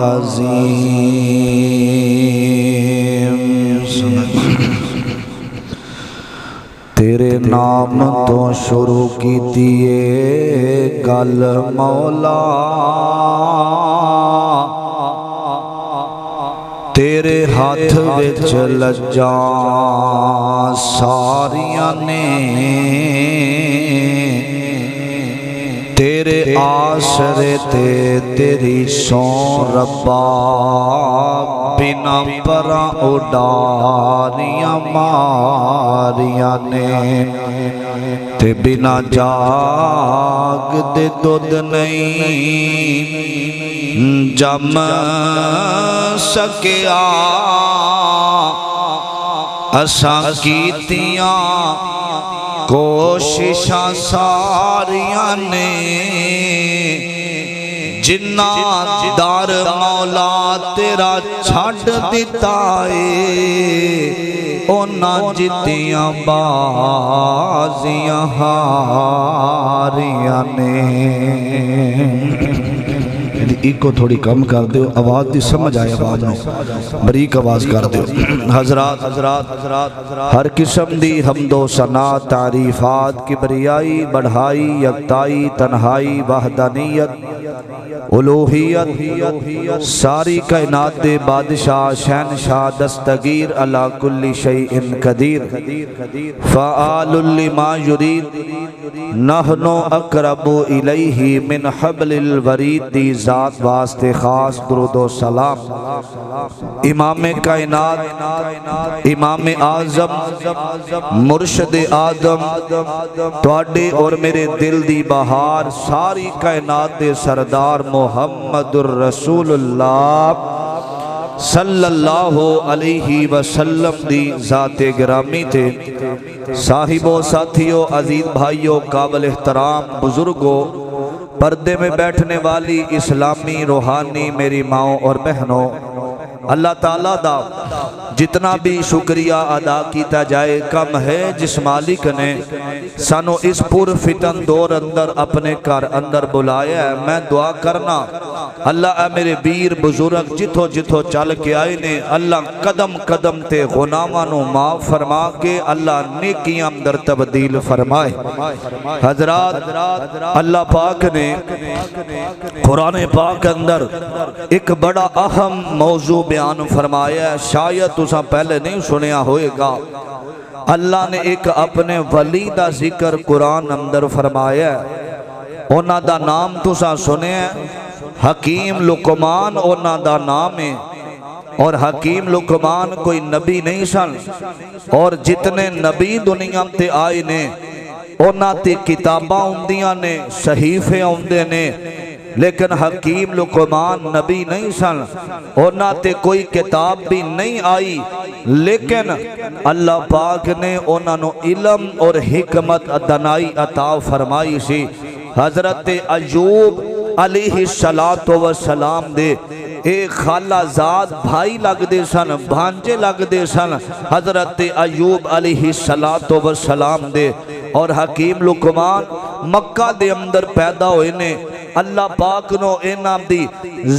عظیم تیرے نام تو شروع کیتی ہے گل مولا تیرے ہاتھ وچ لجاں ساریاں نے تیرے آسرے تے تیری سون ربا بنا پرا اڈاریاں ماریاں نے تے بنا جاگ دے دودھ نہیں جم سکیا اساں کیتیاں کوششاں ساریاں نے جنہ دار مولا تیرا چھڑ دیتا ہے اونا جتیاں بازیاں ہاریاں نے ایک کو تھوڑی کم کر دیو آواز دی سمجھ آئے آواز میں بریک آواز کر دیو حضرات ہر قسم دی حمد و ثنا تعریفات کبریائی بڑھائی یکتائی تنہائی وحدانیت الوہیت ساری کائنات دے بادشاہ شہنشاہ دستگیر علی کل شیء قدیر فعال لما یرید نحنو اقرب الیہ من حبل الورید دی ذات واسطے خاص درود و سلام امام کائنات امام اعظم مرشد آدم تواڈے اور میرے دل دی بہار ساری کائنات دے سردار محمد الرسول اللہ صلی اللہ علیہ وسلم دی ذات گرامی تھے صاحبوں ساتھیوں عزیز بھائیوں قابل احترام بزرگوں پردے میں بیٹھنے والی اسلامی روحانی میری ماؤں اور بہنوں اللہ تعالیٰ دا جتنا بھی شکریہ ادا کیتا جائے کم ہے جس مالک نے سانو اس پر فتن دور اندر اپنے کار اندر بلایا ہے میں دعا کرنا اللہ اے میرے بیر بزرگ جتھو جتھو چل کے آئے نے اللہ قدم قدم تے غنامانو معاف فرما کے اللہ نیکیاں در تبدیل فرمائے حضرات اللہ پاک نے قرآن پاک اندر ایک بڑا اہم موضوع بیان فرمایا ہے شاید تساں پہلے نہیں سنیا ہوئے گا اللہ نے ایک اپنے ولی دا ذکر قرآن اندر فرمایا ہے اونا دا نام تساں سنے ہیں حکیم لقمان اونا دا نام ہے اور حکیم لقمان کوئی نبی نہیں سن اور جتنے نبی دنیا تے آئے نے اونا تے کتاباں ہوندیاں نے صحیفے ہوندے نے لیکن حکیم لقمان نبی نہیں سن اونا تے کوئی کتاب بھی نہیں آئی لیکن اللہ پاک نے اونا نو علم اور حکمت دانائی عطا فرمائی سی حضرت ایوب علیہ السلام دے ایک خالہ زاد بھائی لگ دے سن بھانجے لگ دے سن حضرت ایوب علیہ السلام دے اور حکیم لقمان مکہ دے اندر پیدا ہوئے نے اللہ پاک نو اینا دی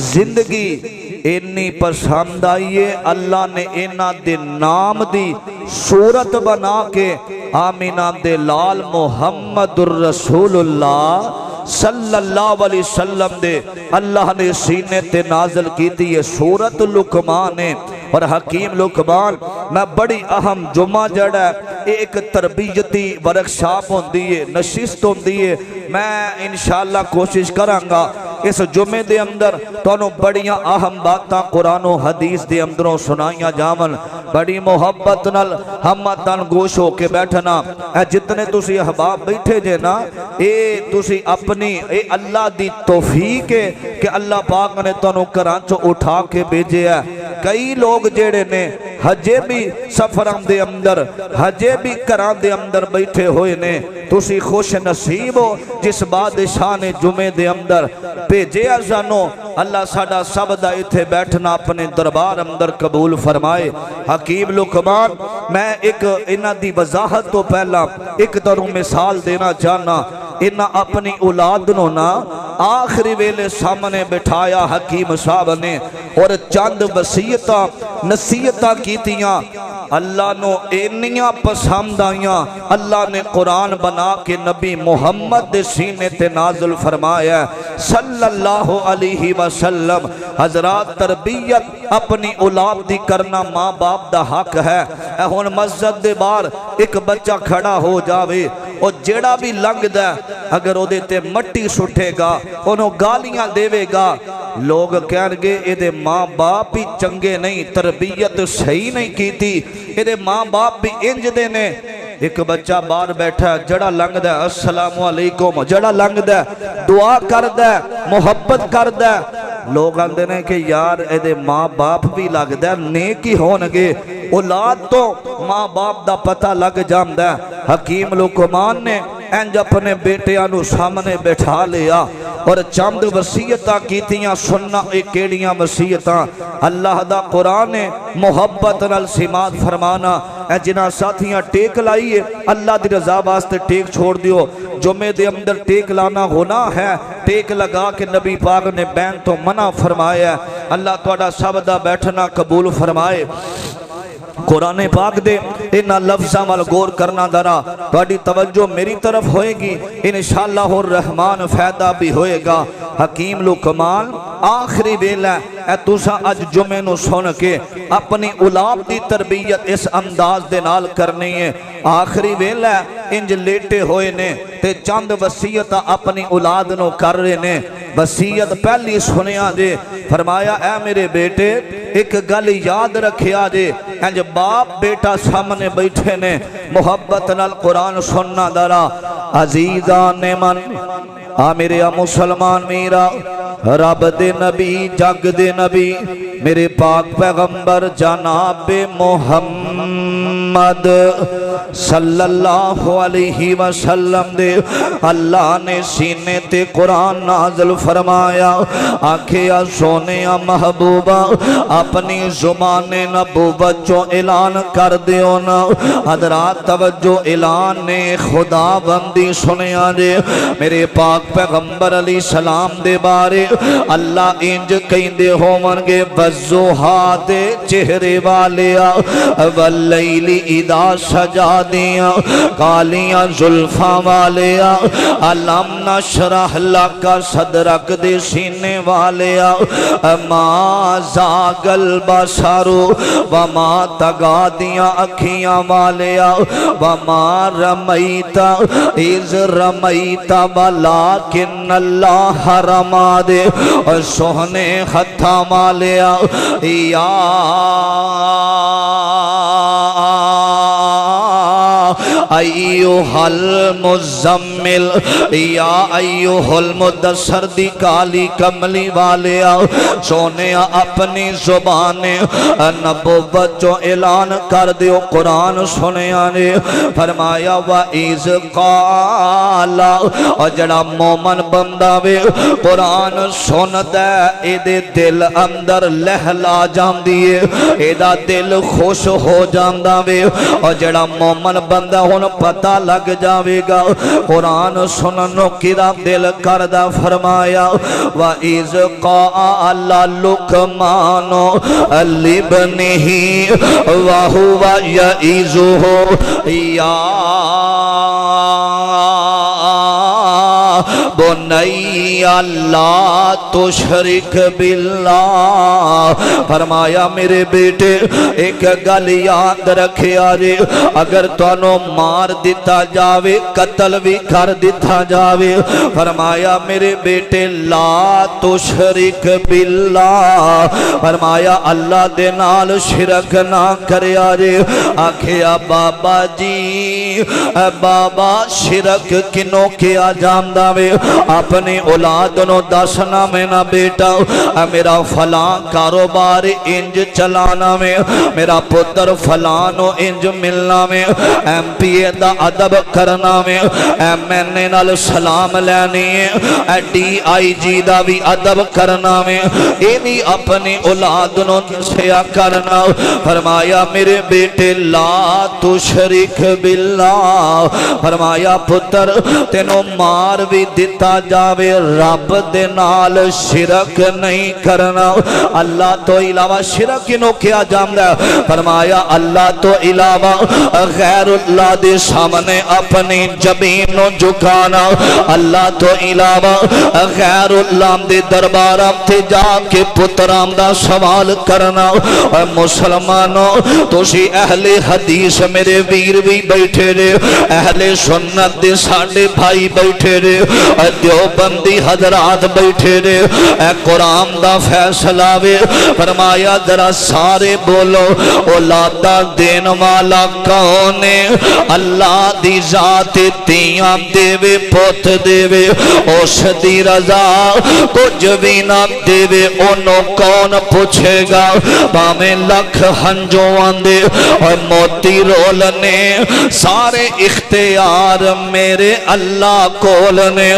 زندگی اینی پسند آئیے اللہ نے اینا دے نام دی صورت بنا کے آمینہ دے لال محمد الرسول اللہ صلی اللہ علیہ وسلم دے اللہ نے سینے تے نازل کی تھی یہ سورت لقمان ہے اور حکیم لقمان میں بڑی اہم جمعہ جڑا ہے ایک تربیتی ورکشاپ ہوندی ہے نشست ہوندی ہے میں انشاءاللہ کوشش کرانگا اس جمعے دے اندر تو بڑیاں اہم باتاں قرآن و حدیث دے اندروں سنائیاں جامن بڑی محبت نل ہمتاں گوش ہو کے بیٹھنا اے جتنے تسی احباب بیٹھے جے نا اے تسی اپنی اے اللہ دی توفیق ہے کہ اللہ پاک نے تو کرانچو اٹھا کے بھیجے ہے کئی لوگ جیڑے نے حجے بھی سفران دے اندر حجے بھی کران دے اندر بیٹھے ہوئے نے تسی خوش نصیب ہو جس بادشاہ نے جمعے دے اندر بھیجے ازانو اللہ ساڑا سب دا اتھے بیٹھنا اپنے دربار اندر قبول فرمائے حکیم لقمان میں ایک انہ دی وضاحت تو پہلا ایک دروں مثال دینا چاہنا انہاں اپنی اولاد نو نا آخری ویلے سامنے بٹھایا حکیم صاحب نے اور چند وصیتاں نصیحتاں کیتیاں اللہ نو اینیاں پسند آئیاں اللہ نے قرآن بنا کے نبی محمد دے سینے تے نازل فرمایا صلی اللہ علیہ وسلم۔ حضرات تربیت اپنی اولاد دی کرنا ماں باپ دا حق ہے۔ ہن مسجد دے باہر ایک بچہ کھڑا ہو جاوے اور جیڑا بھی لنگ دا اگر او دے تے مٹی سٹھے گا انہوں گالیاں دے گا لوگ کہن گے اے دے ماں باپ بھی چنگے نہیں تربیت صحیح نہیں کیتی اے دے ماں باپ بھی انج دے نے۔ ایک بچہ باہر بیٹھا جڑا لنگ دا السلام علیکم جڑا لنگ دا دعا کر دا محبت کر دا لوگ آندے نے کہ یار اے دے ماں باپ بھی لگ دا نیکی ہونگے اولاد تو ماں باپ دا پتہ لگ جامدہ۔ حکیم لقمان نے انج اپنے بیٹیانو سامنے بٹھا لیا اور چند وصیتاں کیتیاں سننا ایک کیڑیاں وصیتاں اللہ دا قرآن محبت نال سماعت فرمانا۔ اے جنہ ساتھیاں ٹیک لائیے اللہ دی رضا واسطے ٹیک چھوڑ دیو جمعے دے اندر ٹیک لانا گناہ ہے ٹیک لگا کے نبی پاک نے بین تو منع فرمایا اللہ توڑا سب دا بیٹھنا قبول فرمائے۔ قرآن پاک دے انہا لفظاں وال غور کرنا درا بڑی توجہ میری طرف ہوئے گی انشاءاللہ الرحمن فائدہ بھی ہوئے گا۔ حکیم لقمان آخری ویلہ اے تسا اج جمعے نو سن کے اپنی اولاد دی تربیت اس انداز دے نال کرنی ہے۔ آخری ویلہ انج لیٹے ہوئے نے تے چند وصیت اپنی اولاد نو کر رہے نے۔ وصیت پہلی سنیا جے فرمایا اے میرے بیٹے ایک گل یاد رکھیا جے انج باپ بیٹا سامنے بیٹھے نے محبت نال قرآن سننا درا عزیزان من میرے مسلمان میرا رب دے نبی جگ دے نبی میرے پاک پیغمبر جناب محمد صلی اللہ علیہ وسلم دے اللہ نے سینے تے قرآن نازل فرمایا آنکھیا سونیا محبوبہ اپنی زبان نبوت جو اعلان کر دیو نا حضرات توجہ اعلان نے خدا بندی سنیا دے میرے پاک پیغمبر علیہ السلام دے بارے اللہ انج کہیں دے ہو منگے وزوہا دے چہرے والیا واللیلی اذا سجا دیا کالیاں زلفاں والیا علم نشرح لکا صدرک دے سینے والیا ما زاگل بسارو وما تگا دیا اکھیاں والیا وما رمیتا از رمیتا ولیکن اللہ رما دے سوہنے خطہ مالیا یا ایوہ المزمل یا ایوہ المدثر دی کالی کملی والیا سونیا اپنی زبان نبوت جو اعلان کر دیو قرآن سنیا نے فرمایا وَإِذْ قَالَ اور جڑا مومن بندہ وے قرآن سن دے ایدے دل اندر لہلا جان دیئے ایدہ دل خوش ہو جان دا وے اور جڑا مومن بندہ ہون پتہ لگ جاوے گا قرآن سننو کدا دل کردہ فرمایا وَإِذْ قَالَ لُقْمَانُ لِابْنِهِ وَهُوَ يَعِظُهُ یا بنی اللہ تشرک باللہ فرمایا میرے بیٹے ایک گل یاد رکھے آجے اگر توانو مار دیتا جاوے قتل بھی کر دیتا جاوے فرمایا میرے بیٹے لا تشرک باللہ فرمایا اللہ دے نال شرک نہ کرے آجے آکھیا بابا جی بابا شرک کنوں کیا جاندہ وے اپنی اولاد نو دسنا میں نہ بیٹا میرا فلاں کاروبار انج چلانا میں میرا پتر فلاں نو انج ملنا میں ایم پی اے دا ادب کرنا میں ایم این اے نال سلام لینی ہے ڈی آئی جی دا بھی ادب کرنا میں یہ بھی اپنی اولاد نو دسیا کرنا فرمایا میرے بیٹے لا تشرک باللہ فرمایا پتر تینوں مار بھی دیتا جاوے رب دے نال شرک نہیں کرنا اللہ تو علاوہ شرک کنوں کیا جاندا فرمایا اللہ تو علاوہ غیر اللہ دے سامنے اپنی جبین نو جھکانا اللہ تو علاوہ غیر اللہ دے درباراں تے جا کے پتراں دا سوال کرنا اے مسلمانوں تسی اہل حدیث میرے ویر بھی بیٹھے رے اہل سنت دے ساڈے بھائی بیٹھے رے اے دیوبندی حضرات بیٹھے رے اے قرآن دا فیصلہ وے فرمایا ذرا سارے بولو اولادا دین والا کون ہے اللہ دی ذات تیاں دے وے پوت دے وے اس دی رضا کچھ بھی نہ دے وے انہوں کون پوچھے گا باہیں لکھ ہنجو آندے اور موتی رولنے سارے اختیار میرے اللہ کولنے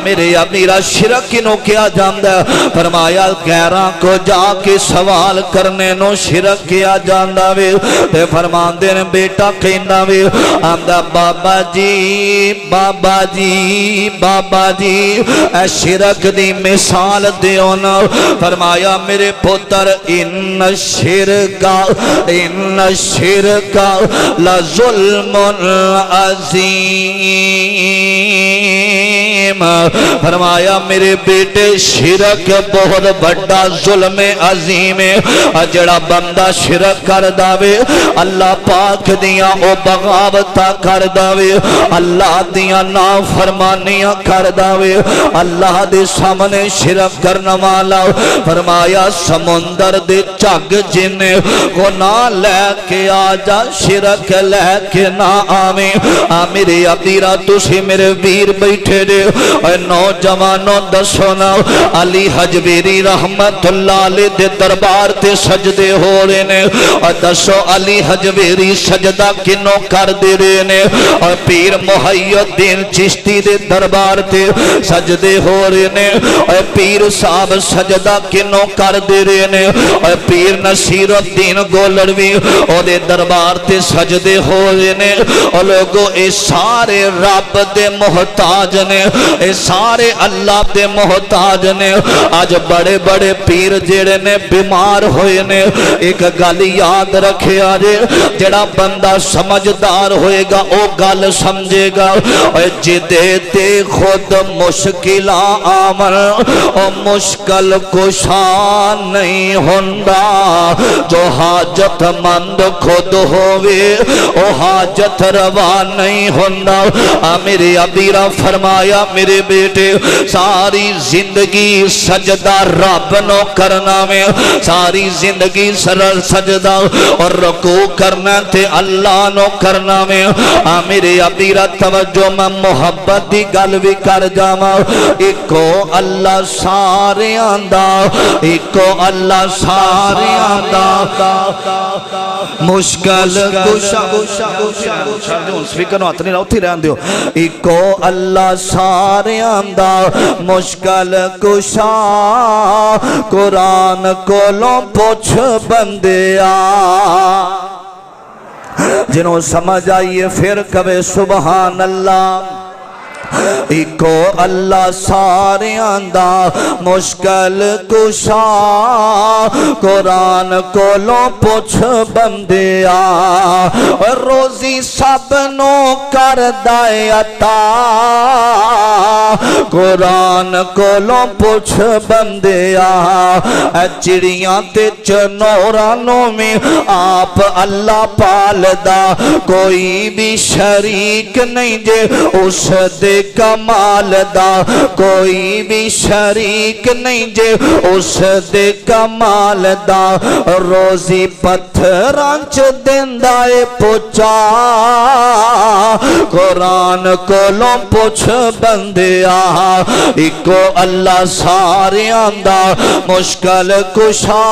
میرے میرا شرک انہوں کیا جاندہ فرمایا غیران کو جا کے سوال کرنے نو شرک کیا جاندہ وے تے فرمان دے بیٹا کہندہ وے آمدہ بابا جی بابا جی بابا جی اے شرک دی مثال دیو نا فرمایا میرے پتر ان شرکا لظلم عظیم فرمایا میرے بیٹے شرک بہت بڑا ظلم عظیم ہے جڑا بندہ شرک کر داوے اللہ پاک دیاں او بغاوتا کر داوے اللہ دیاں نافرمانیاں کر داوے اللہ دے سامنے شرک کرنا والا فرمایا سمندر دے چگ جن کو نہ لے کے آجا شرک لے کے نہ آویں میرے ابیرہ تسی میرے ویر بیٹھے دے نوجوانوں دسو نا علی حجویری رحمت اللہ علیہ دے دربار تے سجدے ہو رہے نے اور دسو علی حجویری سجدہ کنوں کر دے رہے نے اور پیر محی الدین چشتی دے دربار تے سجدے ہو رہے نے اور پیر صاحب سجدہ کنوں کر دے رہے نے اور پیر نصیر الدین گولڑوی اور دے دربار تے سجدے ہو رہے نے اور لوگوں اے سارے رب دے محتاج نے اے سارے اللہ دے محتاج نے آج بڑے بڑے پیر جڑے نے بیمار ہوئے نے ایک گل یاد رکھے آجے جڑا بندہ سمجھدار ہوئے گا او گل سمجھے گا جدے تے خود مشکل آمن او مشکل کشان نہیں ہوندہ جو حاجت مند خود ہوئے او حاجت روا نہیں ہوندہ میرے ابیرہ فرمایا میرے بیٹے ساری زندگی سجدہ رب نو کرنا میں ساری زندگی سرل سجدہ اور رکوع کرنا تے اللہ نو کرنا میں میرے ابیرہ توجہ میں محبت دی گل بھی کر جاما ایکو اللہ سارے آندہ ایکو اللہ سارے آندہ مشکل کشا سپیکر نو اتنی روتی رہن دیو ایکو اللہ سارے آندہ مشکل کشا قرآن کولوں پوچھ بندیا جنہوں سمجھ آئیے پھر کبھی سبحان اللہ ایکو اللہ سارے آندہ مشکل کشا قرآن کولوں پوچھ بندیا روزی سب نو کر دائے عطا قرآن کولوں پوچھ بندیا چڑیاں تے چنورانوں میں آپ اللہ پالدا کوئی بھی شریک نہیں جے اس دے کمال دا کوئی بھی شریک نہیں جے اس دے کمال دا روزی پتھراں چ دیندا اے پوچا قرآن کولوں پوچھ بندیا اکو اللہ ساریاں دا مشکل کشا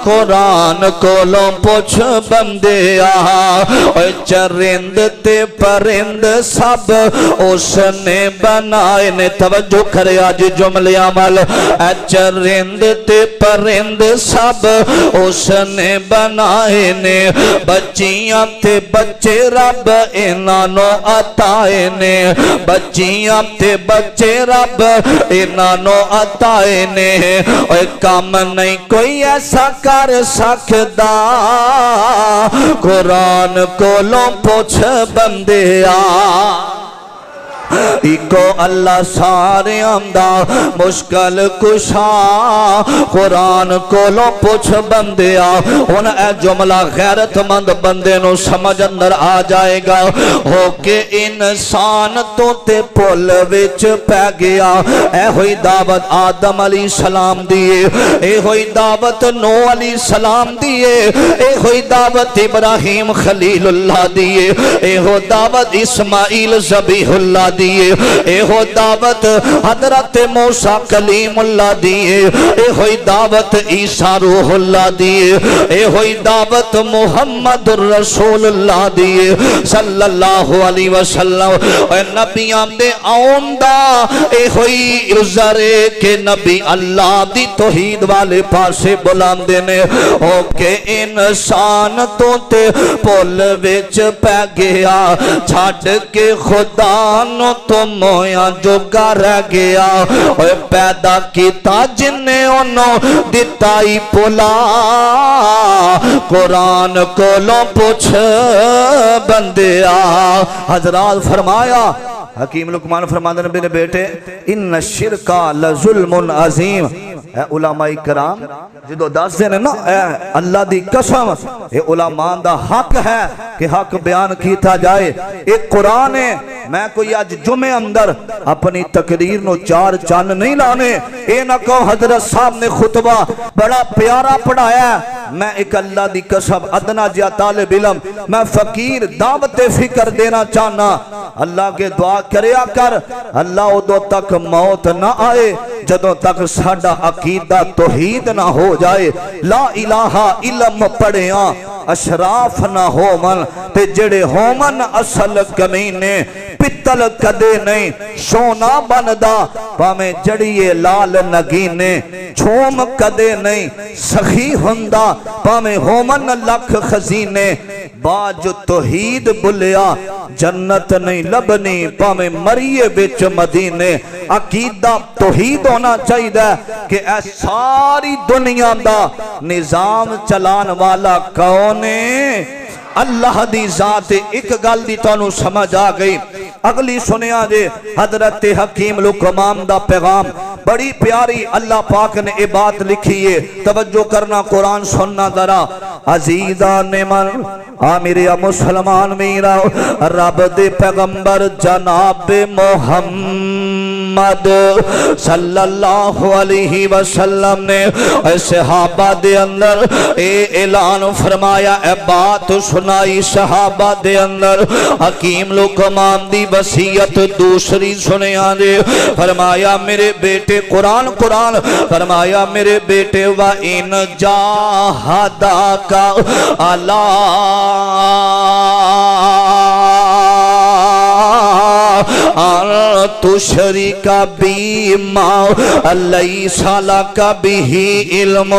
قرآن کولوں پوچھ بندیا چرند تے پرند سب اس نے بنائے نے توجہ کرے آج جملے عمل چرند تے پرند سب اس نے بنائے نے بچیاں تے بچے رب انانو عطائے نے بچیاں تے بچے رب انانو عطائے نے کام نہیں کوئی ایسا کر سکدا قرآن کولوں پوچھ بندیا ایکو اللہ سارے آمدہ مشکل کشا قرآن کولوں پوچھ بندیا ان اے جملہ غیرت مند بندے نو سمجھ اندر آ جائے گا ہو کہ انسان تو تے پل وچ پہ گیا اے ہوئی دعوت آدم علیہ السلام دیئے اے ہوئی دعوت نو علیہ السلام دیئے اے ہوئی دعوت ابراہیم خلیل اللہ دیئے اے ہو دعوت اسماعیل ذبیح اللہ دیئے اے ہو دعوت حضرت موسیٰ کلیم اللہ دیئے اے ہوئی دعوت عیسیٰ روح اللہ دیئے اے ہوئی دعوت محمد رسول اللہ دیئے صلی اللہ علیہ وسلم اے نبیاں دے آؤندہ اے ہوئی عزرے کہ نبی اللہ دی توحید والے پاسے بلان دینے او کہ انسان تو تے پول وچ پہ گیا چھاڑ کے خدا نو تو مویاں جو گا رہ گیا پیدا کیتا جنہیں انہوں دتائی پولا قرآن کولوں پوچھ بندیا حضرات فرمایا حکیم لقمان فرماندے نبی نے بیٹے ان الشرکا لظلم عظیم اے علماء کرام جدو دس دینے نا اے اللہ دی قسم اے علماء دا حق ہے کہ حق بیان کیتا جائے ایک قرآن ہے میں کوئی آج جمعے اندر اپنی تقریر نو چار چان نہیں لانے اے نہ کہو حضرت صاحب نے خطبہ بڑا پیارا پڑھایا ہے میں ایک اللہ دی قسم ادنا جیا طالب علم میں فقیر دعوت فکر دینا چاہنا اللہ کے دعا کریا کر اللہ ادو تک موت نہ آئے جدوں تک ساڈا عقیدہ توحید نہ ہو جائے لا الہ علم پڑھیاں اشراف نہ ہو من تے جڑے ہو من اصل کمینے پتل کدے نہیں سونا بندا پامیں جڑیے لال نگینے چھوم کدے نہیں سخی ہندا پامیں ہو من لکھ خزینے باج توحید بلیا جنت نہیں لبنی پامیں مریے بچ مدینے عقیدہ توحید ہونا چاہیے کہ اے ساری دنیا دا نظام چلان والا کونے اللہ دی ذات ایک گل دی تانوں سمجھ آ گئی اگلی سنیا جے حضرت حکیم لقمان دا پیغام بڑی پیاری اللہ پاک نے یہ بات لکھی ہے توجہ کرنا قرآن سننا ذرا عزیزان من میرے مسلمان میرا رب دے پیغمبر جناب محمد صلی اللہ علیہ وسلم نے صحابہ دے اندر اے اعلان فرمایا اے بات سنائی صحابہ دے اندر حکیم لقمان دی وصیت دوسری سنیا دے فرمایا میرے بیٹے قرآن فرمایا میرے بیٹے وَإِنْ جَاهَدَاكَ عَلَىٰ تشرک بی ما لیس لک بہ علم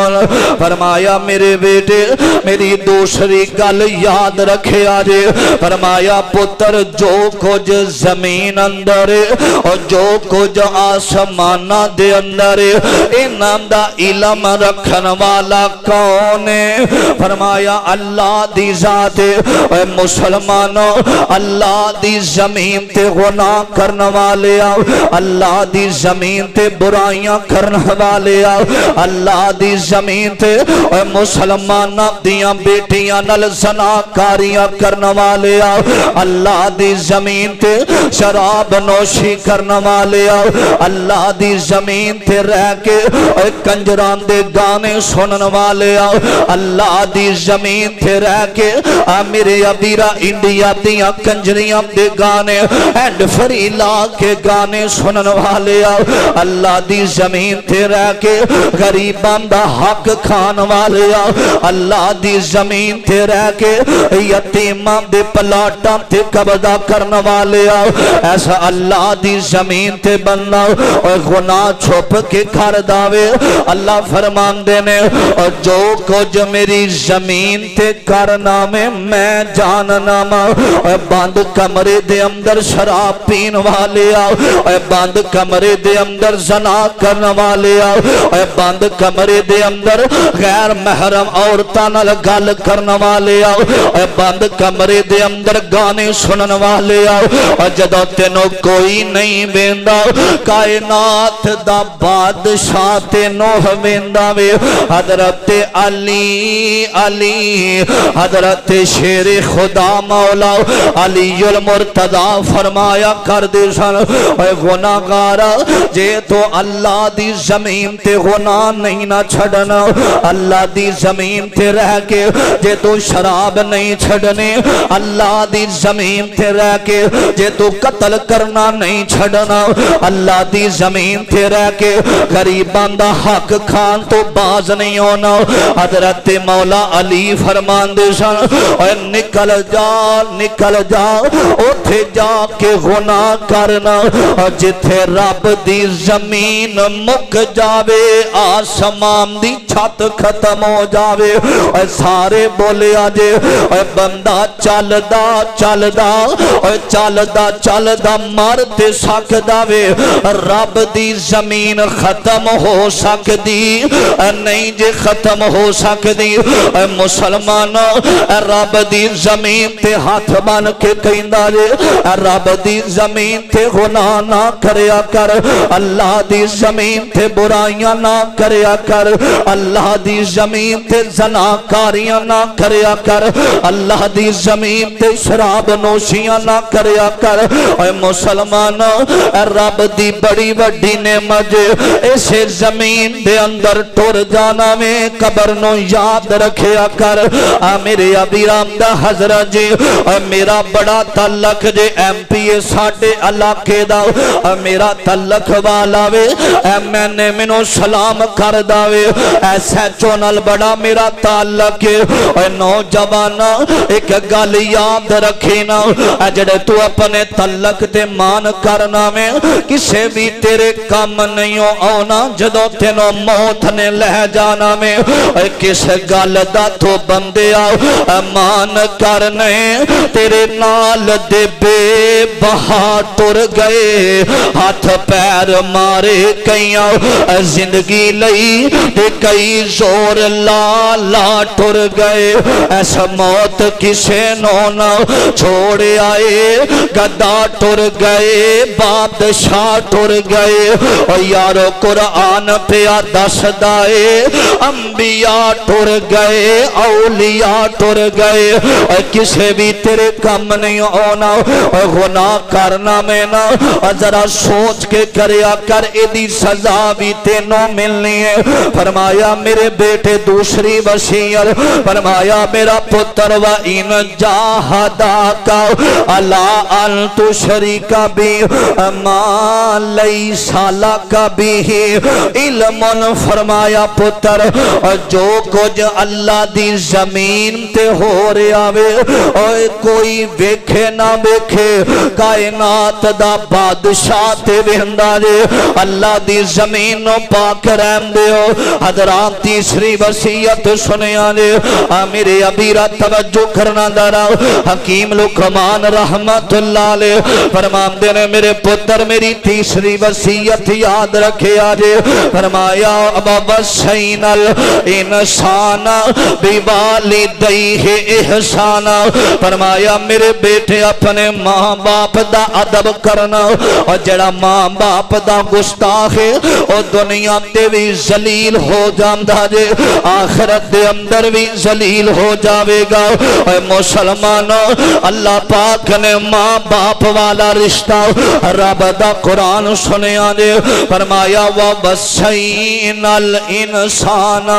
فرمایا میرے بیٹے میری دوسری گل یاد رکھے آجے فرمایا پتر جو کچھ زمین اندر اور جو کچھ آسمانہ دے اندر انہاں دا علم رکھن والا کون ہے فرمایا اللہ دی ذات اے مسلمانوں اللہ دی زمین تے گناہ کرنے والے آؤ اللہ دی زمین تے برائیاں کرنے والے آؤ اللہ دی زمین تے مسلمانہ دیاں بیٹیاں نل زناکاریاں کرنے والے آؤ اللہ دی زمین تے شراب نوشی کرنے والے آؤ اللہ دی زمین تے رہ کے کنجران دے گانے سنن والے آؤ اللہ دی زمین تے رہ کے میرے ابیرہ انڈیا دیاں کنجریاں دے گانے اینڈ فری لا کے گانے سنن والے آؤ اللہ دی زمین تے رہ کے غریبان دا حق کھان والے آؤ اللہ دی زمین تے رہ کے یتیمان دے پلاٹاں تے قبضہ کرن والے آؤ ایسا اللہ دی زمین تے بننا اور گناہ چھپ کے کھار داوے اللہ فرمان دینے اور جو کچھ میری زمین تے کرنا میں جاننا اور بند کمرے دے اندر شراب پین والے آؤ اور بند کمرے دے اندر زنا کرن والے آؤ اور بند کمرے دے اندر غیر محرم عورتان گل کرن والے آؤ اور بند کمرے دے اندر گانے سنن والے آؤ اور جدو تینوں کوئی نہیں بیندہ کائنات دا بادشاہ تینوں بیندہ وے حضرت علی علی حضرت شیر خدا مولا علی المرتضی فرمایا کر دے سن اے گناہگارا جے تو اللہ دی زمین تے گناہ نہیں نہ چھڑنا اللہ دی زمین تے رہ کے جے تو شراب نہیں چھڑنے اللہ دی زمین تے رہ کے جے تو قتل کرنا نہیں چھڑنا اللہ دی زمین تے رہ کے غریبان دا حق کھان تو باز نہیں ہونا حضرت مولا علی فرمان دے سن اے نکل جا اوتھے جا کے گناہ کرنا جتھے رب دی زمین مک جاوے آسمان دی چھت ختم ہو جاوے اے سارے بولے آجے اے بندہ چلدا مرتے سکدا وے رب دی زمین ختم ہو سکدی نہیں جے ختم ہو سکدی اے مسلمان رب دی زمین تے ہاتھ بن کے کہندا جے رب دی زمین تے گناہ نہ کریا کر اللہ دی زمین تے برائیاں نہ کریا کر اللہ دی زمین تے زناکاریاں نہ کریا کر اللہ دی زمین تے شراب نوشیاں نہ کریا کر اے مسلمان رب دی بڑی وڈی نعمت اسے زمین دے اندر ٹر جانا میں قبر نو یاد رکھیا کر میرے ابیرام دا حضرت جی میرا بڑا تعلق جے ایم پی اے ساڑھے علاقے دا میرا تعلق والا وے میں نے منو سلام کر داوے ایسے چونل بڑا میرا تعلق ہے نوجوانا ایک گل یاد رکھینا جڑے تو اپنے تعلق تے مان کرنا میں کسے بھی تیرے کام نہیں آنا جدو تینوں موت نے لہ جانا میں کس گل دا تو بندے آؤ مان کرنے تیرے نال دے بے بہا ٹر گئے ہاتھ پیر مارے کئیاں زندگی لئی تے کئی زور لا ٹر گئے ایسا موت کسے نونا چھوڑے آئے گدا ٹر گئے بادشاہ ٹر گئے اور یارو قرآن پیا دس دائے انبیاء ٹر گئے اولیاء ٹر گئے اور کسے بھی تیرے کم نہیں ہونا اور گناہ کرنا میں نا ذرا سوچ کے کریا کر ایدی سزا بھی تینوں ملنی ہے فرمایا میرے بیٹے دوسری وصیت فرمایا میرا پتر و ان جاہدہ کا اللہ ان تشریک بھی ما لیس لک بھی علم فرمایا پتر جو کچھ اللہ دی زمین تے ہو رہا وے اور کوئی ویکھے نہ ویکھے کائنات دا بادشاہ تے ویندا جے اللہ دی زمین نو پاک رہن دیو حضرات حضرات تیسری وصیت سنیا جے میرے ابیرا توجہ کرنا دارا حکیم لقمان رحمت اللہ علیہ فرماندے نے میرے پتر میری تیسری وصیت یاد رکھے آجے فرمایا ابا وصین الانسان بوالدیہ احسانا فرمایا میرے بیٹے اپنے ماں باپ دا ادب کرنا اور جڑا ماں باپ دا گستاخ ہے اور دنیا تے بھی ذلیل ہو جاندا جے آخرت دے اندر بھی ذلیل ہو جاوے گا اے مسلمانوں اللہ پاک نے ماں باپ والا رشتہ رب دا قرآن سنیا دے فرمایا وَوَصَّيْنَا الْإِنسَانَ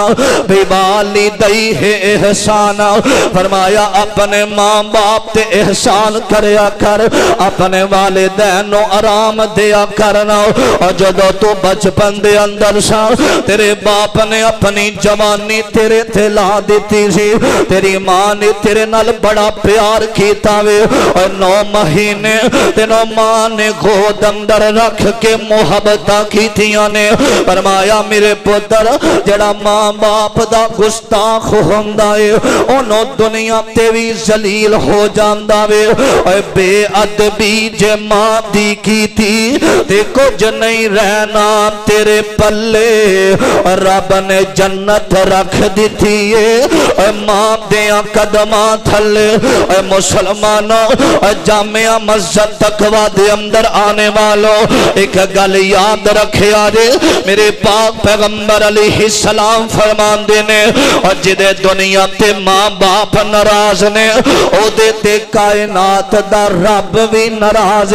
بِوَالِدَيْهِ احسانا فرمایا اپنے ماں باپ تے احسان کریا کر اپنے والدین آرام دیا کرنا اور جدو تو بچپن دے اندر سا تیرے باپ نے اپنی جوانی تیرے تے لا دیتی سی تیری ماں نے تیرے نال بڑا پیار کیتا وے اور 9 مہینے تینوں ماں نے گود اندر رکھ کے محبتاں کیتیاں نے فرمایا میرے پتر جڑا ماں باپ دا گستاخ ہوندا ہے انہوں دنیا تے بھی ذلیل ہو جاندا وے اے بے ادبی جے ماں دی کیتی تے کچھ نہیں رہنا تیرے پلے رب نے جنت رکھ دیتی ہے اے ماں دیاں قدماں تھلے اے مسلمانوں اے جامعہ مسجد تقویٰ دے اندر آنے والوں ایک گل یاد رکھے آجے میرے پاک پیغمبر علیہ السلام فرمان دینے اور جدے دنیا تے ماں باپ نراز نے او دے تے کائنات دا رب بھی نراز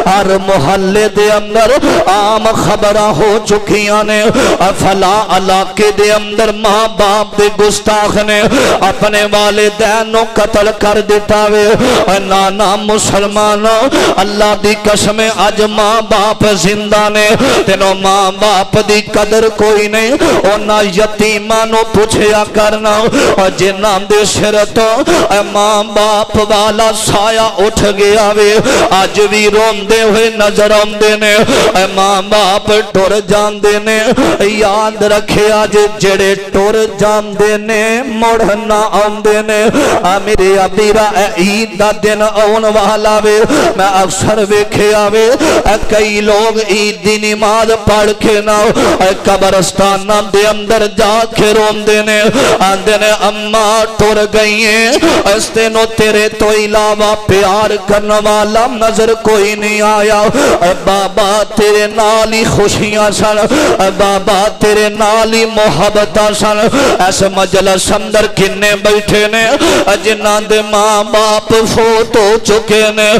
ہر محلے دے اندر عام خبرہ ہو چکیاں نے فلا علاقے دے اندر ماں باپ دے گستاخ نے اپنے والدینوں قتل کر دیتا وے نانا مسلمانوں اللہ دی قسم آج ماں باپ زندہ نے تینوں ماں باپ دی قدر کوئی نہیں اونا یتیمانوں پوچھیا کرنا اور جنہاں دے سرتوں ماں باپ والا سایہ اٹھ گیا وے آج بھی روم دے ہوئے نظر آمدے نے ماں باپ ٹور جان دے نے یاد رکھے آج جڑے ٹور جان دے نے مڑنا آمدے نے میرے ابیرا عید دا دن آن والا وے میں اکثر ویکھے آوے کئی لوگ عید دی نماز پڑھ کے نہ قبرستان دے اندر جا کے روم دینے آندے نے اماں ٹور گئی ہیں اس دنوں تیرے تو علاوہ پیار کرنے والا نظر کوئی نہیں آیا بابا تیرے نالی خوشیاں سن بابا تیرے نالی محبتہ سن ایسے مجلس اندر کنے بیٹھے نے جنہاں دے ماں باپ فوت ہو چکے نے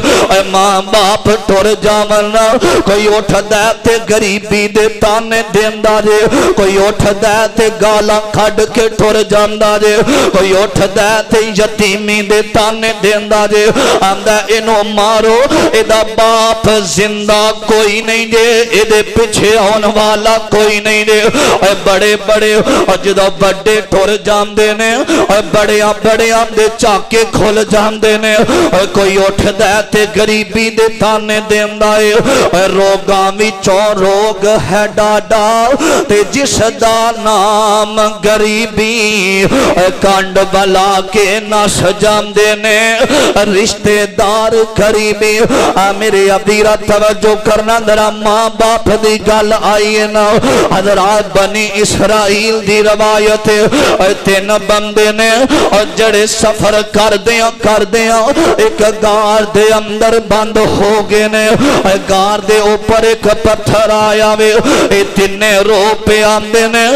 ماں باپ ٹور جاونا کوئی اٹھ دیتے غریبی دے تانے دیندہ جے کوئی اٹھ دیتے گالا کھڑ کے ٹور جاندہ جے کوئی اٹھ دیتے یتیمی دے تانے دیندہ جے آندہ انہوں مارو ایدہ باپ زندہ کوئی نہیں جے ایدے پچھے آن والا کوئی نہیں جے بڑے بڑے جدہ بڑے ٹور جاندے نے بڑے آندے چاکے کھول جاندے نے کوئی اٹھ دیتے غریبی دے تانے دیندہ ہے روگاں وچوں روگ ہے ڈاڈا تے جس دا نام غریبی کانڈ بلا کے نس جاندے نے رشتے دار قریبی میرے ابیرا توجہ کرنا درہ ماں باپ دی گل آئیے نا حضرات بنی اسرائیل دی روایت تین بندے نے جڑے سفر کر دیاں ایک گار دے اندر بند ہو گئے نے گار دے اوپر ایک پتھر آیا وے تینے رو پہ آندے نے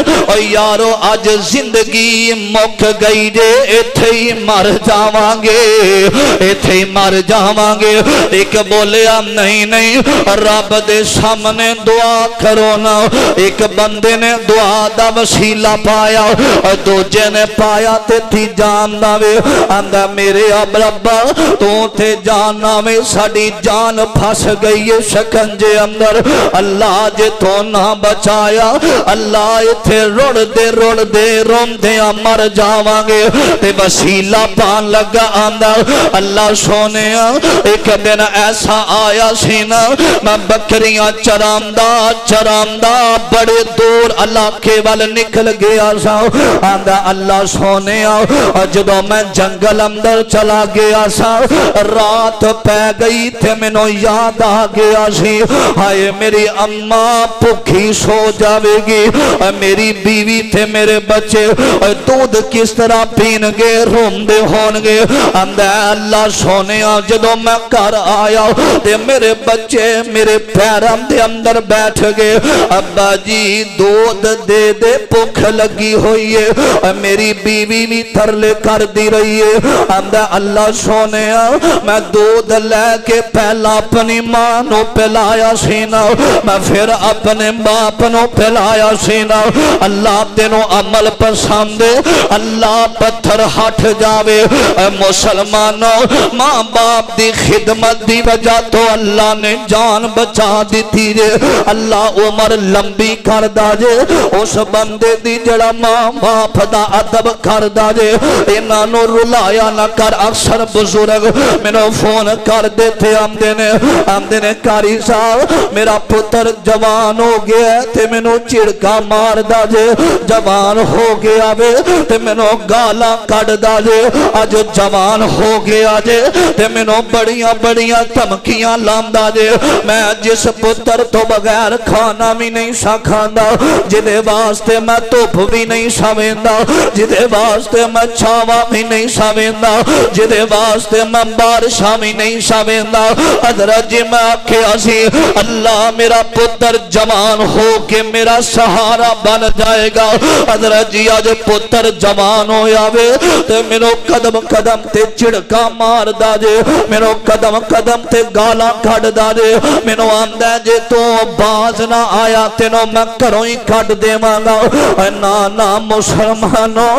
یارو آج زندگی مک گئی جے ایتھے ہی مر جاواں گے ایک بولے نہیں رب دے سامنے دعا کرو نا ایک بندے نے دعا دا وسیلہ پایا دوجے نے پایا تے تھی جاننا وے آندہ میرے اب ربا تو تے جاننا وے ساڑی جان پھاس گئی شکنجے اندر اللہ جے تو نہ بچایا اللہ اتھے روڑ دے روم دے مر جاواں گے تے وسیلہ پان لگا آندہ اللہ سونے ایک دن ایسا آیا سینا میں بکریاں چراندہ بڑے دور علاقے والا ول نکل گیا سا آندا اللہ سونے جدو میں جنگل اندر چلا گیا سا رات پہ گئی تھے مینوں یاد آ گیا سی ہائے میری اماں بھوکی سو جاوے گی میری بیوی تھے میرے بچے دودھ کس طرح پین گے روندے ہون گے آندا اللہ سونے جدو میں گھر آیا تے میرے بچے میرے پیراں دے اندر بیٹھ گئے ابا جی دودھ دے دے بھوک لگی ہوئی ہے میری بیوی بھی ترلے کر دی رہی ہے آندا اللہ سونے میں دودھ لے کے پہلا اپنی ماں نو پلایا سینا میں پھر اپنے باپ نو پلایا سینا اللہ تینوں عمل پسند اللہ پتھر ہٹ جاوے مسلمانوں ماں باپ دی خدمت دی وجہ تو اللہ نے جان بچا دیتی جے اللہ عمر لمبی کر دا جے اس بندے دی جڑا ماں باپ دا ادب کر دا جے انہاں نو رلایا نہ کر اکثر بزرگ مینوں فون کر دیتے آمدے نے کاری صاحب میرا پتر جوان ہو گیا تے مینوں چڑکا مار دا جے جوان ہو گیا وے تے مینوں گالاں کڈ دا جے اج جوان ہو گیا جے تے مینوں بڑیاں بڑیاں دھمکیاں لاندا جے میں جس پتر تو بغیر کھانا بھی نہیں سا کھاندا جدے واسطے میں دھوپ بھی نہیں سا ویندا جدے واسطے میں چھاواں بھی نہیں سا ویندا جدے واسطے میں بارشاں بھی نہیں سا ویندا حضرت جی میں آکھیا سی اللہ میرا پتر جوان ہو کے میرا سہارا بن جائے گا حضرت جی آج پتر جوان ہویا وے تے میرو قدم قدم تے چڑکا مار دا جے میرو قدم قدم تے گالاں کھڑ دا جے مینوں آندا جے تو باز نہ آیا تینوں میں گھروں ہی کڈ دیواں گا نا مسلمانوں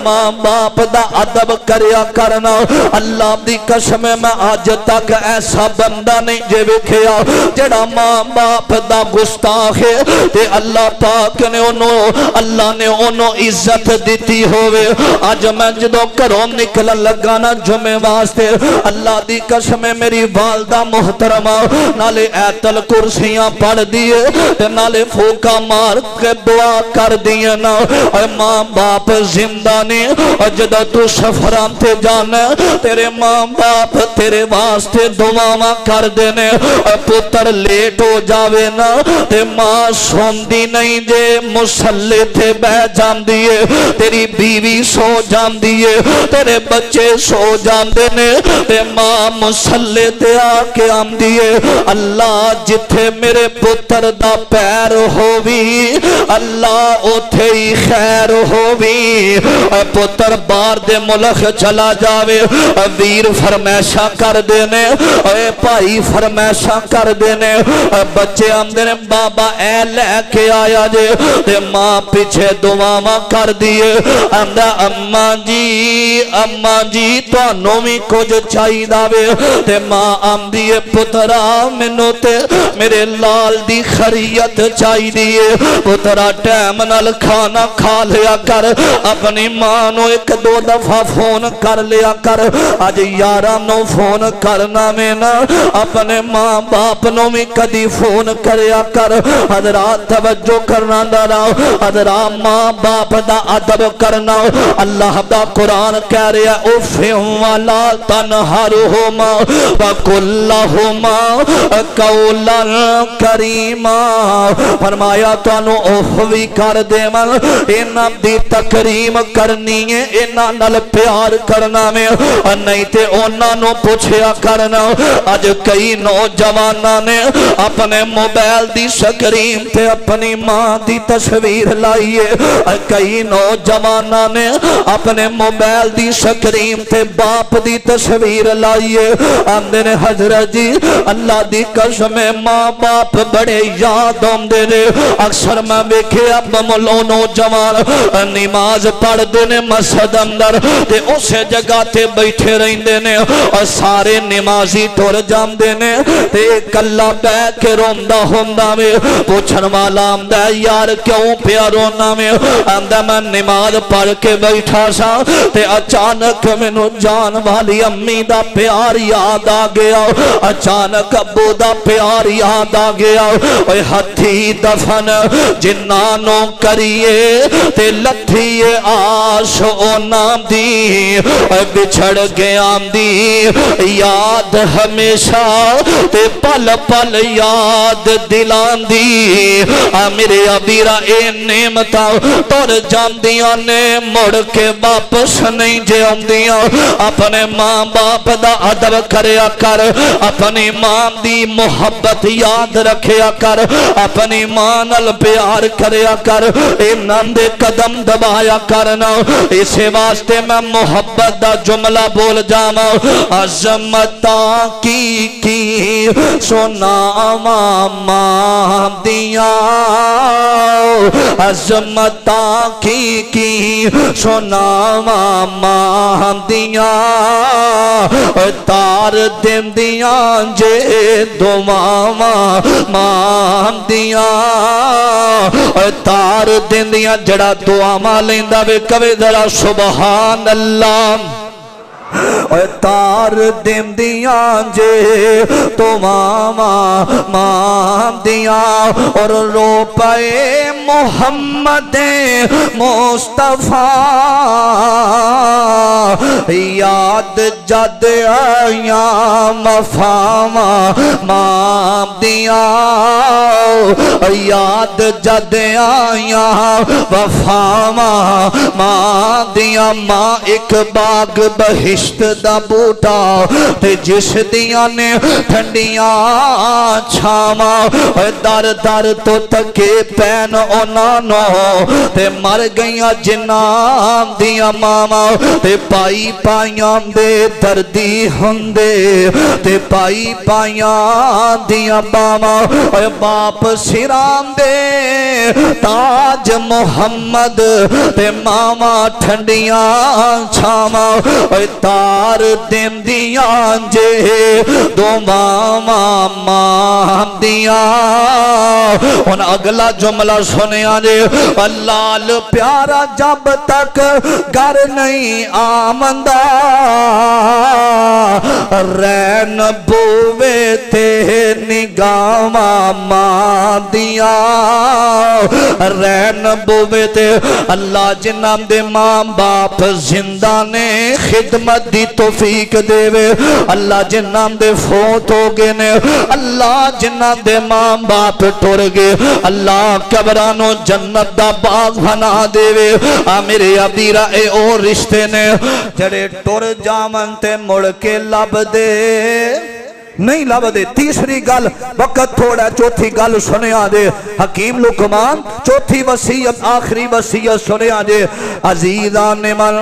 ماں باپ دا ادب کریا کرنا اللہ دی قسم میں آج تک ایسا بندہ نہیں جے ویکھیا جڑا ماں باپ دا گستاخ ہے تے اللہ پاک نے اللہ نے انہوں عزت دیتی ہوئے آج میں جدو گھروں نکلن لگا نا جمعے واسطے اللہ دی قسم میری والدہ محترمہ نالے ایت الکرسیاں پڑھ دیئے نالے پھوکا مار کے دعا کر دیئے نا اے ماں باپ زندہ نے جدو تو سفران تے جانا تیرے ماں باپ تیرے واسطے دعا کر دینے پتر لیٹ ہو جاوے نا تے ماں سوندی نہیں جے مسلے تے بہ جان دیئے تیری بیوی سو جان دیئے تیرے بچے سو جان دینے تے ماں مسلے تے آکے آم دیئے اللہ جتھے میرے پتر دا پیر ہووی اللہ اتھے ہی خیر ہووی پتر بار دے ملک چلا جاوے ویر فرمیشہ کر دینے اے بھائی فرمیشہ کر دینے بچے آمدے نے بابا اے لے کے آیا جے تے ماں پیچھے دعاواں کر دیئے آمدہ اماں جی تو انہوں کچھ چاہی داوے تے ماں آمدیے پترا منو تے میرے لال دی خریت چاہی دیئے پترا ٹیم نال کھانا کھا لیا کر اپنی ماں نو ایک دو دفعہ فون کر لیا کر آج یارہ نو فون کرنا میں نا اپنے ماں باپ نو میں کدی فون کریا کر حضرات توجہ کرنا دارا حضرات ماں باپ دا ادب کرنا اللہ دا قرآن کہہ رہا اوفیم والا تنہرہما وقل لہما قولا کریما فرمایا تو انو اوفوی کر دے من انہ دی تکریم کرنی ہے انہ نل پیار کرنا میں نہیں تے انہ نو پوچھیا کرنا آج کئی نوجوانہ نے اپنے موبائل دی سکرین تے اپنی ماں دی تصویر لائیے کئی نوجوانہ نے اپنے موبائل دی سکرین تے باپ دی تصویر لائیے آمدے نے حضرت جی اللہ دی قسم ماں باپ بڑے یاد آمدے نے اکثر میں بیکھے اب ملو نوجوان نماز پڑھ دینے مسجد اندر تے اسے جگہ تے بیٹھے رہندے نے اور سارے نمازی ٹور جام دینے تے کلا بے کے روندہ ہوندہ میں پوچھن والا آمدہ یار کیوں پیا رونا میں آمدہ میں نماز پڑھ کے بیٹھا سا تے اچانک منو جان والی امی دا پیار یاد آ گیا اچانک ابو دا پیار یاد آ گیا اوہ ہتھی دفن جنان نو کریے تے لتھیے آش او نام دی بچھڑ گیا دی یاد ہمیشہ تے پل پل یاد دلان دی میرے ابیرا اے نعمتاں تر جاندیاں نے مڑ کے واپس نہیں جاندیاں اپنے ماں باپ دا ادب کریا کر اپنی ماں دی محبت یاد رکھیا کر اپنی ماں نال پیار کریا کر انہاں دے قدم دبایا کرنا اسے واسطے میں محبت دا جملہ بول جاواں عظمتاں کی سناواں ماں دیاں عظمتاں کی سناواں ماں دیاں تار دیندیاں جے دعاواں ماں دیاں تار دیندیاں جڑا دعاواں لیندا وے کہے ذرا سبحان اللہ تار دیندیاں جے تو ماں دیاں اور رو پائے محمد مصطفیٰ یاد جد آیاں مفاواں ماں دیاں یاد جد آیاں وفاواں ماں دیاں ماں ایک باغ بہشت دا بوٹا تے جس دیاں نے ٹھنڈیاں چھاواں در در تو تکے پین اونانو تے مر گئیاں جناں دیاں ماواں تے پائی پائیاں دے دردی ہندے تے پائی پائیاں دیاں باواں باپ سرام دے تاج محمد تے ماواں ٹھنڈیاں چھاواں تار دیندیاں جے دو ماں دیاں ان اگلا جملہ سنیا جے لال پیارا جب تک گھر نہیں آمندہ رین بوے تے نگاواں ماں دیاں رین بوے تے اللہ جنہاں دے ماں باپ زندہ نے خدمت دی توفیق دے وے اللہ جنہاں دے فوت ہو گئے نے اللہ جنہاں دے ماں باپ ٹر گئے اللہ قبرانو جنت دا باغ بنا دے وے میرے ابیرا اے او رشتے نے جڑے ٹر جامن تے مڑ کے لب دے نہیں لب دے تیسری گل وقت تھوڑا چوتھی گل سنیا دے حکیم لقمان چوتھی وصیت آخری وصیت سنیا دے عزیزان من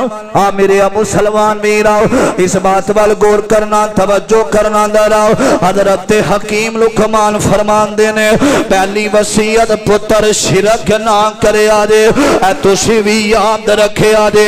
میرے مسلمان میرا اس بات وال غور کرنا توجہ کرنا دراؤ حضرت حکیم لقمان فرمان دینے پہلی وصیت پتر شرک نہ کرے آدے تسی بھی یاد رکھے آدے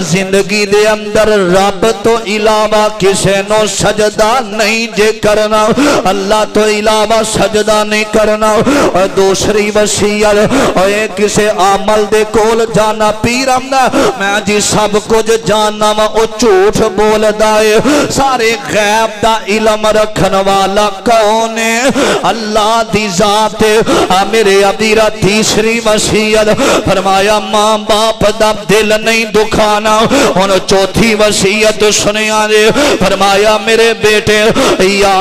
زندگی دے اندر رب تو علاوہ کسے نو سجدہ نہیں جے کرنا اللہ تو علاوہ سجدہ نہیں کرنا اور دوسری وصیت اور کسے عمل دے کول جانا پیرم دا میں جی سب کچھ جانا او جھوٹ بول دائے سارے غیب دا علم رکھن والا کون ہے اللہ دی ذات میرے ابیرا تیسری وصیت فرمایا ماں باپ دا دل نہیں دکھانا ان چوتھی وصیت سنیا دے فرمایا میرے بیٹے یا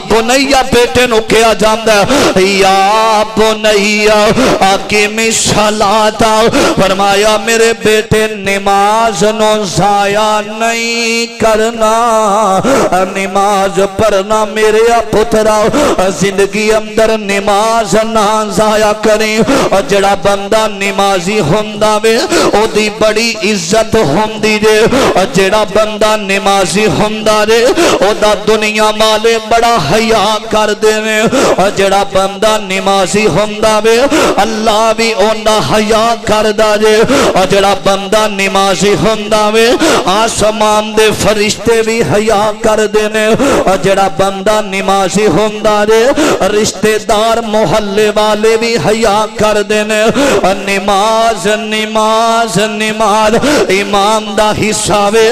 بنیا بیٹے نو کیا جاندہ یا بنیا اقیم الصلاۃ فرمایا میرے بیٹے نماز نو ضائع نہیں کرنا نماز پڑھنا میرے پترا زندگی اندر نماز نہ ضائع کریں اور جڑا بندہ نمازی ہوندا وے او دی بڑی عزت ہوندی جے اور جڑا بندہ نمازی ہوندا رے او دا دنیا والے بڑا حیا کر دینے اور جڑا بندہ نمازی ہوندا وے اللہ بھی اوندا حیا کردا جے اور جڑا بندہ نمازی ہوندا وے آسمان دے فرشتے بھی حیا کر دینے اور جڑا بندہ نمازی ہوندا رے رشتہ دار محلے والے بھی حیا کر دینے اور نماز نماز نماز ایمان دا حصہ وے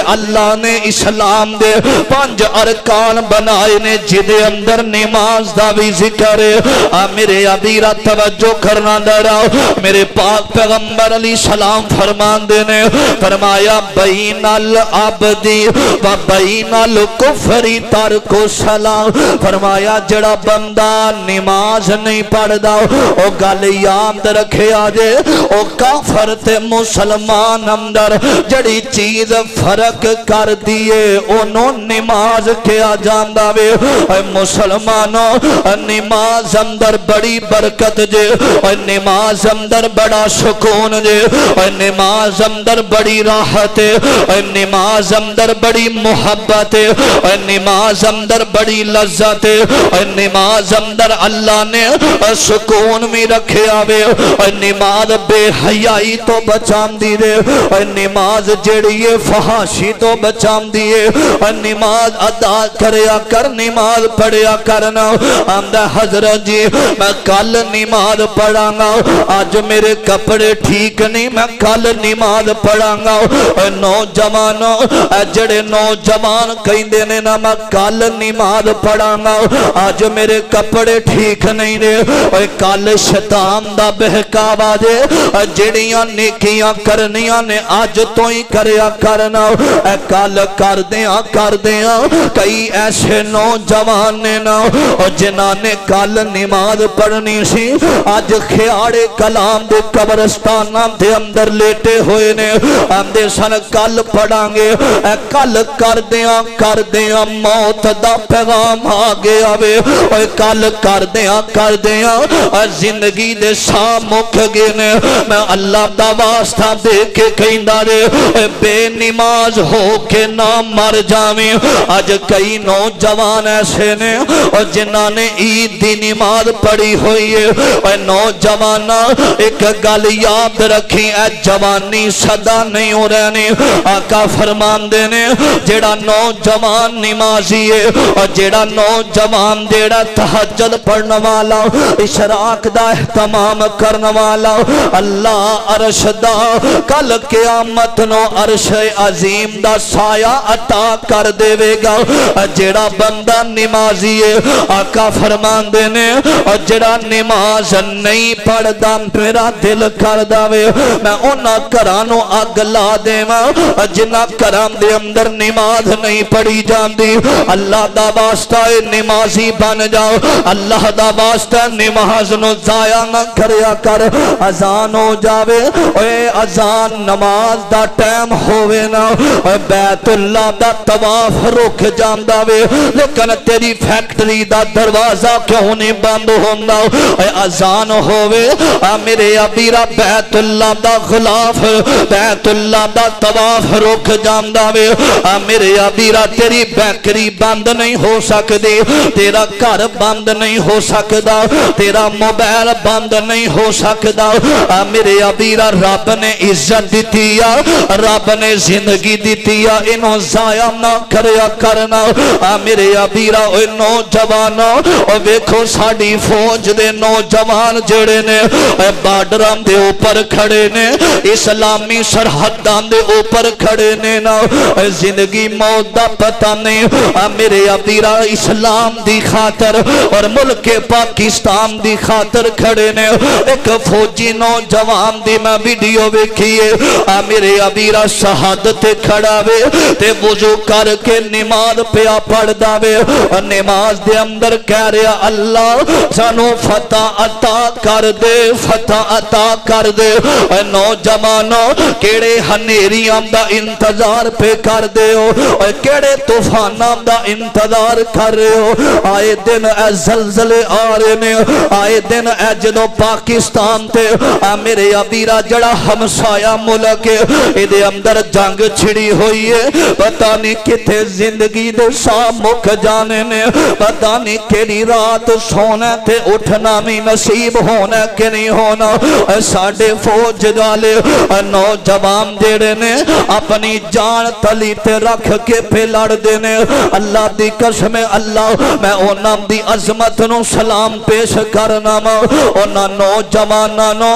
اللہ نے اسلام دے 5 ارکان بنائے نے جدے اندر نماز دا بھی ذکر ہے میرے ابیرہ توجہ کرنا دراؤ میرے پاک پیغمبر علیہ السلام فرمان دینے فرمایا بین العبدی و بین الکفری ترک الصلاۃ فرمایا جڑا بندہ نماز نہیں پڑھ دا او گل یاد رکھے آجے او کافر تے مسلمان اندر جڑی چیز فرق کر دیئے انہوں نماز کیا جاندہ بے مسلمانوں نماز اندر بڑی برکت جے نماز اندر بڑا سکون جے نماز اندر بڑی راحت نماز اندر بڑی محبت نماز اندر بڑی لذت نماز اندر اللہ نے سکون میں رکھے آوے نماز بے حیائی تو بچان دی دے نماز جڑی فحاشی تو بچان دیئے نماز ادا کریا کر نماز پڑھیا کرنا آمدہ حضرت جی میں کل نماز پڑھاں گا آج میرے کپڑے ٹھیک نہیں میں کل نماز پڑھاں گا نوجوانوں جڑے نوجوان کہیں دینے نا میں کل نماز پڑھاں گا آج میرے کپڑے ٹھیک نہیں دے کل شیطان دا بہکاوا دے جڑیاں نیکیاں کرنیاں نے آج تو ہی کریا کرنا کل کر دیاں کئی ایسے نوجوان نے نا جنہاں نے کل نماز پڑھنی سی آج خیاڑے کلام دے قبرستانہ دے اندر لیٹے ہوئے نے ہم دے سن کل پڑھاں گے کل کر دیاں موت دا پیغام آگے آوے کل کر دیاں زندگی دے سام مکھ گے نے میں اللہ دا واسطہ دے کے کہیں دارے بے نماز ہو کے نہ مر جاویں آج کئی نوجوان ایسے نے جنہاں نے عید دی نماز پڑھی ہوئی ہے نوجوانہ ایک گل یاد رکھی اے جوانی صدا نہیں ہو رہنی آقا فرمان دینے جیڑا نوجوان نمازی ہے اور جیڑا نوجوان جیڑا تہجد پڑھنے والا اشراق دا اہتمام کرنے والا اللہ عرش دا کل قیامت نو عرش عظیم دا سایہ عطا کر دے گا جیڑا بندہ نمازی ہے آقا فرمان دینے اور جیڑا نماز نہیں پڑھ دا میرا دل کر داوے میں انہاں کرانو اگلا دے جنہ کرام دے اندر نماز نہیں پڑھی جان دی اللہ دا واسطہ نمازی بن جاؤ اللہ دا واسطہ نماز نو ضائع نہ کریا کر اذان ہو جاوے اے اذان نماز دا ٹائم ہووے نا بیت اللہ دا طواف رک جاندہ وے لیکن تیری فیکٹری دا دروازہ کیوں نہیں بند ہوندہ اے اذان ہووے میرے ابیرہ بیت اللہ دا غلاف بیت اللہ دا طواف رک جاندہ وے میرے ابیرہ تیری بیکری بند نہیں ہو سکدی تیرا گھر بند نہیں ہو سکدا تیرا موبائل بند نہیں ہو سکدا میرے ابیرہ رب نے عزت دیتیا رب نے زندگی دیتیا انہوں ضائع نہ کریا کرنا میرے ابیرہ اوہ نوجوانوں اور ویکھو ساڑی فوج دے نوجوان جڑے نے بارڈرام دے اوپر کھڑے نے اسلامی سرحدان دے اوپر کھڑے نے نا زندگی موت دا پتہ نہیں میرے ابیرہ اسلام دی خاطر اور ملک پاکستان دی خاطر کھڑے نے ایک فوجی نوجوان دی میں ویڈیو ویکھیے میرے ابیرہ شہادت کھڑا وے تے وضو کر کے نماز پیا پڑھ داوے نماز دے اندر کہہ رہا اللہ سانو فتح عطا کر دے فتح عطا کر دے نوجوانوں کیڑے ہنیریاں دا انتظار پہ کر دے ہو کیڑے طوفاناں دا انتظار کر رہے ہو آئے دن اے زلزلے آ رہے نے آئے دن اے جدو پاکستان تے میرے ابیرہ جڑا ہمسایہ ملک ہے ادھے اندر جنگ چھڑی ہوئی ہے پتہ نہیں کتے زندگی دے سام مکھ جانے نے پتہ نہیں کیڑی رات سونا تے اٹھنا بھی نصیب ہونا کہ نہیں ہونا ساڑھے فوج والے نوجوان جڑے نے اپنی جان تلی تے رکھ کے پہ لڑ دینے اللہ دی قسم اللہ میں انہاں دی عظمت نو سلام پیش کرنا انہاں نوجوانوں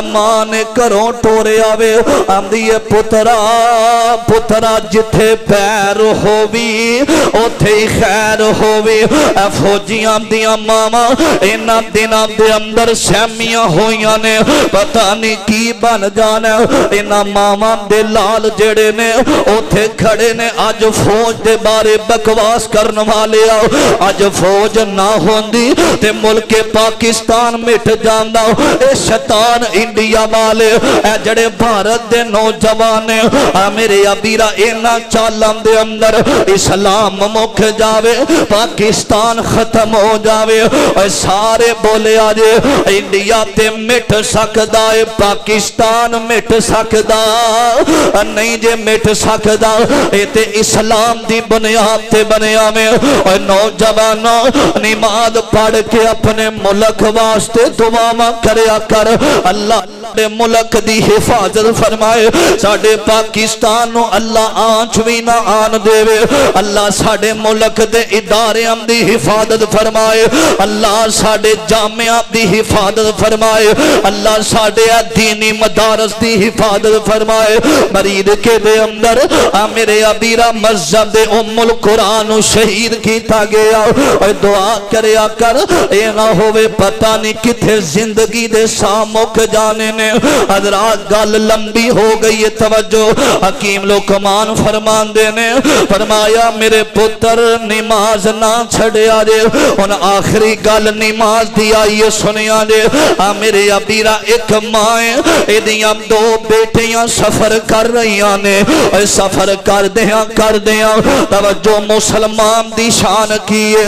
ماں نے کروں ٹورے آوے آمدی پترا جتھے پیر ہووے ہووی اوتھے ہی خیر ہووی اے فوجیاں دیاں ماما انہاں دناں دے اندر سہمیاں ہویاں نے پتہ نہیں کی بن جانا انہاں ماما دے لال جڑے نے اوتھے کھڑے نے اج فوج دے بارے بکواس کرن والے آؤ اج فوج نہ ہوندی تے ملک پاکستان مٹ جاندا اے شیطان انڈیا والے اے جڑے بھارت دے نوجوان میرے ابیرا اینا چالاں دے اندر اسلام مک جاوے پاکستان ختم ہو جاوے اے سارے بولے آجے انڈیا تے مٹ سکدا ہے پاکستان مٹ سکدا نہیں جے مٹ سکدا اے تے اسلام دی بنیاد تے بنیا میں اے نوجوانوں نماز پڑھ کے اپنے ملک واسطے دعا کریا کر اللہ دے ملک دی حفاظت فرمائے ساڑے پاکستان نو اللہ آنچ بھی نہ آن دے اللہ ساڑے ملک دے ادارے ہم دی حفاظت فرمائے اللہ ساڑے جامعہ دی حفاظت فرمائے اللہ ساڑے دینی مدارس دی حفاظت فرمائے مرید کے دے اندر میرے ابیرہ مسجد ام القرآن شہید کیتا گیا اور دعا کریا کر اے نہ ہوئے پتہ نہیں کتھے زندگی دے سامک جانے نے حضرات گل لمبی ہو گئی ہے توجہ حکیم لقمان فرمان دینے فرمایا میرے پتر نماز نہ چھڑے آجے ان آخری گل نماز دی آئیے سنے آجے میرے ابیرہ ایک مائیں ادیاں دو بیٹیاں سفر کر رہی آنے سفر کر دیاں توجہ مسلمان دی شان کیے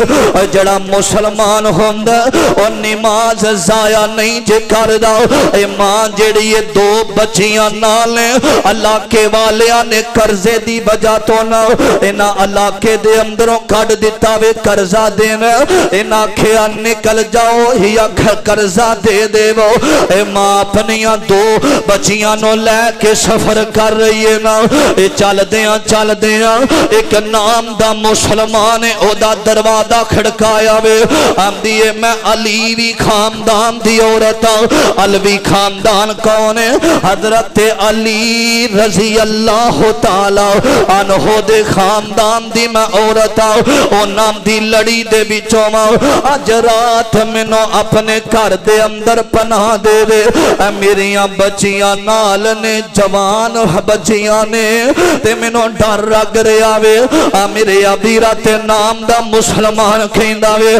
جڑا مسلمان ہوندہ اور نماز ضائع نہیں جے کر داؤ اے ماں جڑی یہ دو بچیاں نالیں اللہ کے والیاں نے قرضے دی بجا تو نہ انہا اللہ کے دے اندروں کٹ دیتا وے قرضہ دینا انہا کھیا نکل جاؤ ہی قرضہ دے دے وہ اے ماں اپنیاں دو بچیاں نو لے کے سفر کر رہی ہے نا اے چل دیاں ایک نام دا مسلمان او دا دروازہ کھڑکایا وے ہم دیئے میں علیوی خاندان دی عورتا علوی خاندان کون ہے حضرت علی رضی اللہ تعالی عنہ دے خاندان دی میں عورتا او نام دی لڑی دے بچوں ماں آج رات منو اپنے گھر دے اندر پناہ دے دے میریاں بچیاں نال نے جوان بچیاں نے تے منو ڈر رگ رہا وے میرے ابیرہ تے نام دا مسلمان کھیندا وے